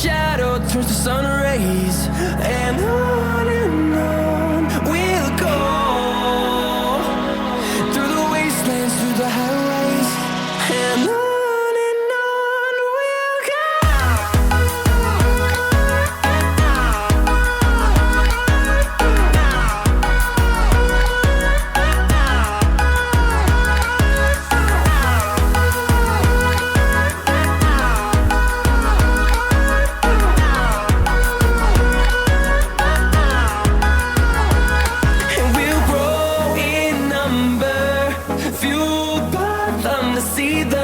shadow turns to sun rays, and on we'll go, through the wastelands, through the highways, and on we'll go. And we'll grow in number, fueled by them to see the